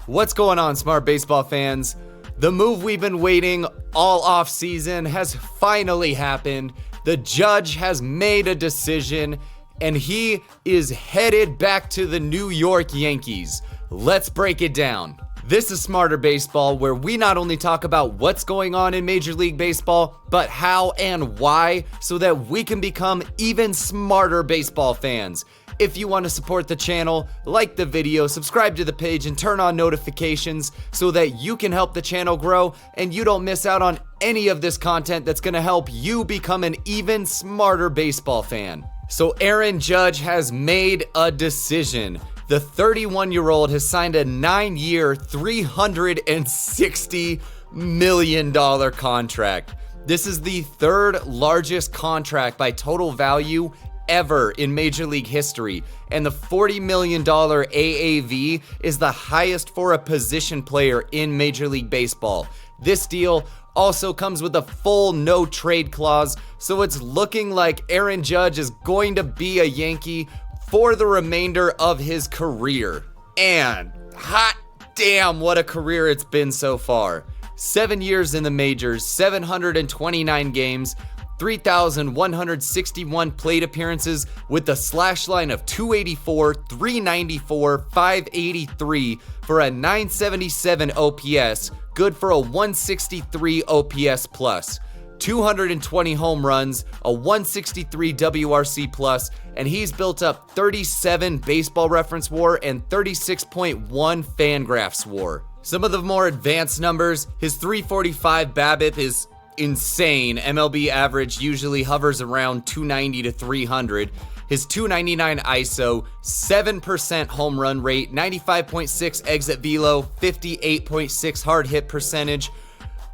What's going on, Smart Baseball fans? The move we've been waiting all offseason has finally happened. The judge has made a decision, and he is headed back to the New York Yankees. Let's break it down. This is Smartr Baseball, where we not only talk about what's going on in Major League Baseball, but how and why, so that we can become even smarter baseball fans. If you want to support the channel, like the video, subscribe to the page, and turn on notifications so that you can help the channel grow and you don't miss out on any of this content that's going to help you become an even smarter baseball fan. So Aaron Judge has made a decision. The 31-year-old has signed a 9-year, $360 million contract. This is the third largest contract by total value ever in Major League history, and the $40 million AAV is the highest for a position player in Major League Baseball. This deal also comes with a full no-trade clause, so it's looking like Aaron Judge is going to be a Yankee for the remainder of his career. And hot damn, what a career it's been so far. 7 years in the majors, 729 games, 3,161 plate appearances with a slash line of 284, 394, 583 for a 977 OPS, good for a 163 OPS plus, 220 home runs, a 163 WRC plus, and he's built up 37 Baseball Reference WAR and 36.1 Fangraphs WAR. Some of the more advanced numbers, his 345 BABIP is insane. MLB average usually hovers around 290 to 300. His 299 ISO, 7% home run rate, 95.6 exit velo, 58.6 hard hit percentage.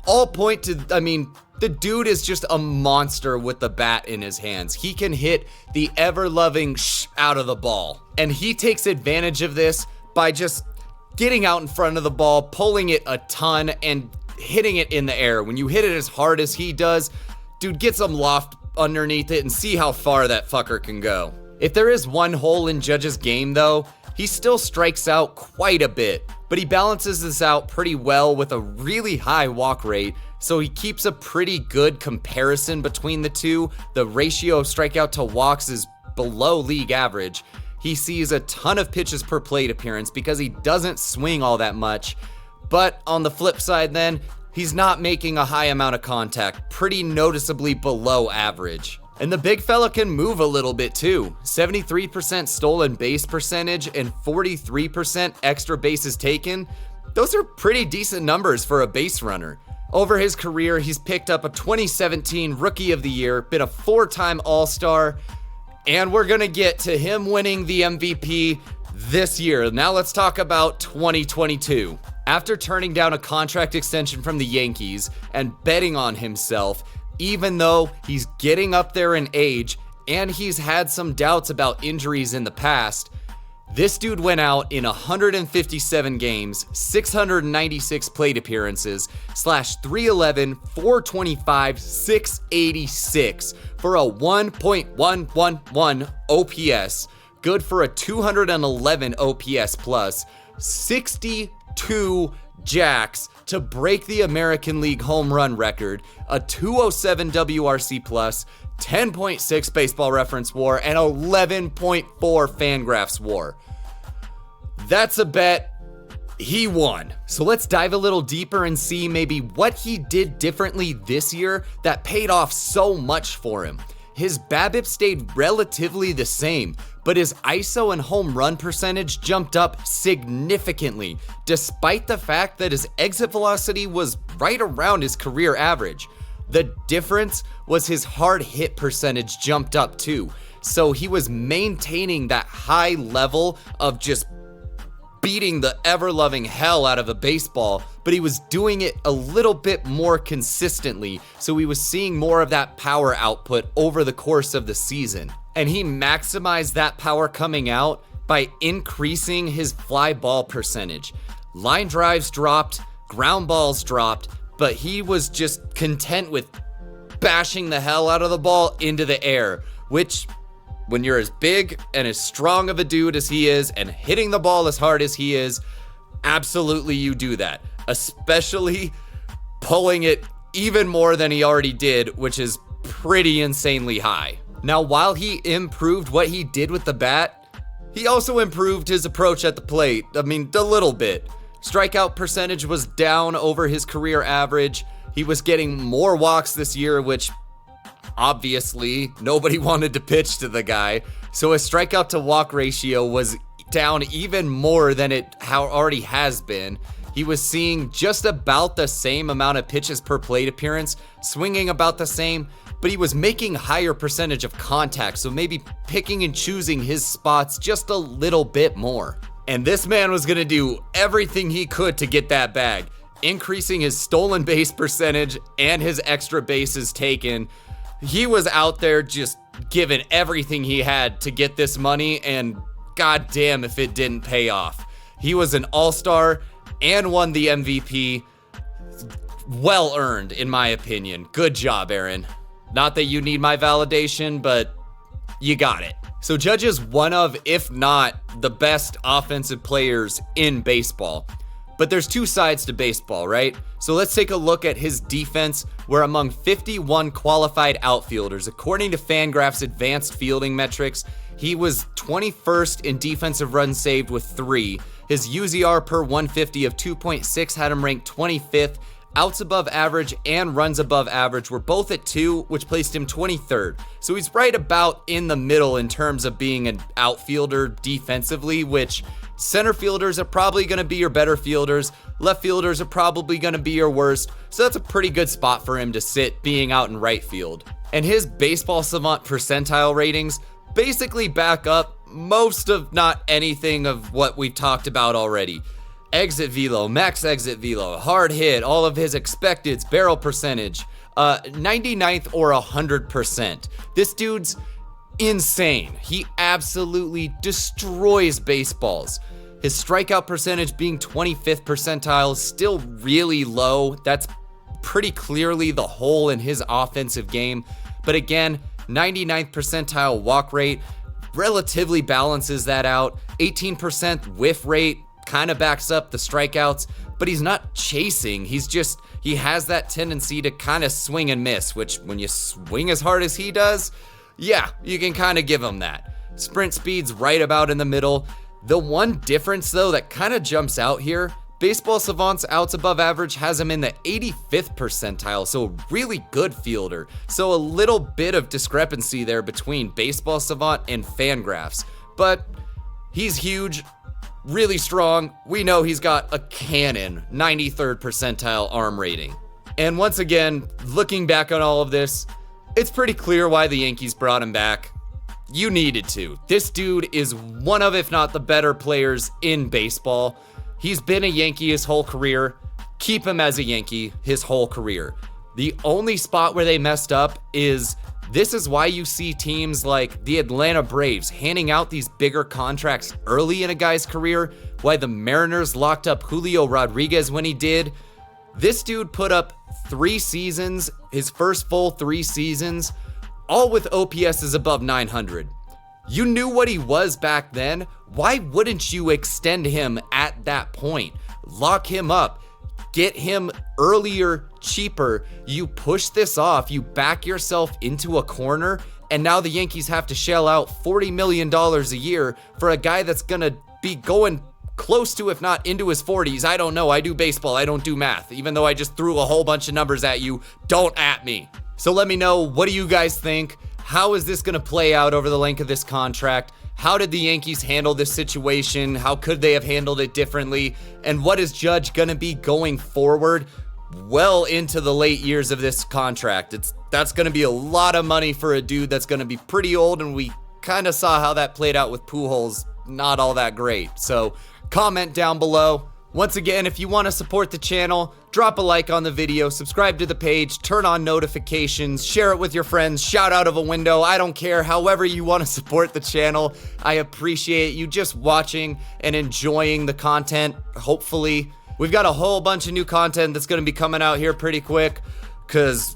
All point to, the dude is just a monster with the bat in his hands. He can hit the ever-loving out of the ball. And he takes advantage of this by just getting out in front of the ball, pulling it a ton, and hitting it in the air. When you hit it as hard as he does, dude, get some loft underneath it and see how far that fucker can go. If there is one hole in Judge's game though, he still strikes out quite a bit, but he balances this out pretty well with a really high walk rate, so he keeps a pretty good comparison between the two. The ratio of strikeout to walks is below league average. He sees a ton of pitches per plate appearance because he doesn't swing all that much. But on the flip side then, he's not making a high amount of contact, pretty noticeably below average. And the big fella can move a little bit too. 73% stolen base percentage and 43% extra bases taken. Those are pretty decent numbers for a base runner. Over his career, he's picked up a 2017 Rookie of the Year, been a 4-time All-Star, and we're gonna get to him winning the MVP this year. Now let's talk about 2022. After turning down a contract extension from the Yankees and betting on himself, even though he's getting up there in age and he's had some doubts about injuries in the past, this dude went out in 157 games, 696 plate appearances, /311, 425, 686 for a 1.111 OPS, good for a 211 OPS plus, 62 jacks to break the American League home run record, a 207 WRC plus, 10.6 Baseball Reference WAR, and 11.4 Fangraphs WAR. That's a bet he won. So let's dive a little deeper and see maybe what he did differently this year that paid off so much for him. His BABIP stayed relatively the same, but his ISO and home run percentage jumped up significantly, despite the fact that his exit velocity was right around his career average. The difference was his hard hit percentage jumped up too, so he was maintaining that high level of just beating the ever-loving hell out of a baseball, but he was doing it a little bit more consistently, so he was seeing more of that power output over the course of the season. And he maximized that power coming out by increasing his fly ball percentage. Line drives dropped, ground balls dropped, but he was just content with bashing the hell out of the ball into the air, which, when you're as big and as strong of a dude as he is and hitting the ball as hard as he is, absolutely you do that, especially pulling it even more than he already did, which is pretty insanely high. Now, while he improved what he did with the bat, he also improved his approach at the plate. I mean, a little bit. Strikeout percentage was down over his career average. He was getting more walks this year, which obviously nobody wanted to pitch to the guy. So his strikeout to walk ratio was down even more than it already has been. He was seeing just about the same amount of pitches per plate appearance, swinging about the same, but he was making higher percentage of contact, so maybe picking and choosing his spots just a little bit more. And this man was gonna do everything he could to get that bag, increasing his stolen base percentage and his extra bases taken. He was out there just giving everything he had to get this money, and goddamn if it didn't pay off. He was an all-star and won the MVP. Well earned, in my opinion. Good job, Aaron. Not that you need my validation, but you got it. So Judge is one of, if not the best offensive players in baseball. But there's two sides to baseball, right? So let's take a look at his defense, where among 51 qualified outfielders, according to Fangraph's advanced fielding metrics, he was 21st in defensive runs saved with 3. His UZR per 150 of 2.6 had him ranked 25th. Outs above average and runs above average were both at 2, which placed him 23rd. So he's right about in the middle in terms of being an outfielder defensively, which center fielders are probably going to be your better fielders. Left fielders are probably going to be your worst. So that's a pretty good spot for him to sit, being out in right field. And his Baseball Savant percentile ratings basically back up most of not anything of what we've talked about already. Exit velo, max exit velo, hard hit, all of his expecteds, barrel percentage, 99th or 100%. This dude's insane. He absolutely destroys baseballs. His strikeout percentage being 25th percentile is still really low. That's pretty clearly the hole in his offensive game. But again, 99th percentile walk rate relatively balances that out. 18% whiff rate kind of backs up the strikeouts, but he's not chasing. He has that tendency to kind of swing and miss, which when you swing as hard as he does, yeah, you can kind of give him that. Sprint speed's right about in the middle. The one difference though that kind of jumps out here, Baseball Savant's outs above average has him in the 85th percentile, so a really good fielder. So a little bit of discrepancy there between Baseball Savant and Fangraphs, but he's huge, really strong. We know he's got a cannon 93rd percentile arm rating. And once again, looking back on all of this, it's pretty clear why the Yankees brought him back. You needed to. This dude is one of, if not the better players in baseball. He's been a Yankee his whole career. Keep him as a Yankee his whole career. The only spot where they messed up is this is why you see teams like the Atlanta Braves handing out these bigger contracts early in a guy's career, why the Mariners locked up Julio Rodriguez when he did. This dude put up 3 seasons, his first full 3 seasons, all with OPSs above 900. You knew what he was back then. Why wouldn't you extend him at that point? Lock him up. Get him earlier, cheaper. You push this off. You back yourself into a corner, and now the Yankees have to shell out $40 million a year for a guy that's going to be going close to, if not into his 40s. I don't know. I do baseball. I don't do math. Even though I just threw a whole bunch of numbers at you, don't at me. So let me know, what do you guys think? How is this going to play out over the length of this contract? How did the Yankees handle this situation? How could they have handled it differently? And what is Judge going to be going forward well into the late years of this contract? That's going to be a lot of money for a dude that's going to be pretty old, and we kind of saw how that played out with Pujols. Not all that great. So comment down below. Once again, if you want to support the channel, drop a like on the video, subscribe to the page, turn on notifications, share it with your friends, shout out of a window. I don't care. However you want to support the channel, I appreciate you just watching and enjoying the content, hopefully. We've got a whole bunch of new content that's going to be coming out here pretty quick, because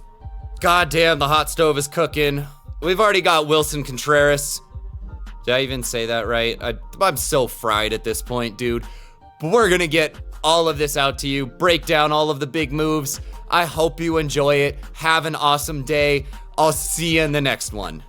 goddamn, the hot stove is cooking. We've already got Wilson Contreras. Did I even say that right? I'm so fried at this point, dude. we're gonna get all of this out to you, break down all of the big moves. I hope you enjoy it. Have an awesome day. I'll see you in the next one.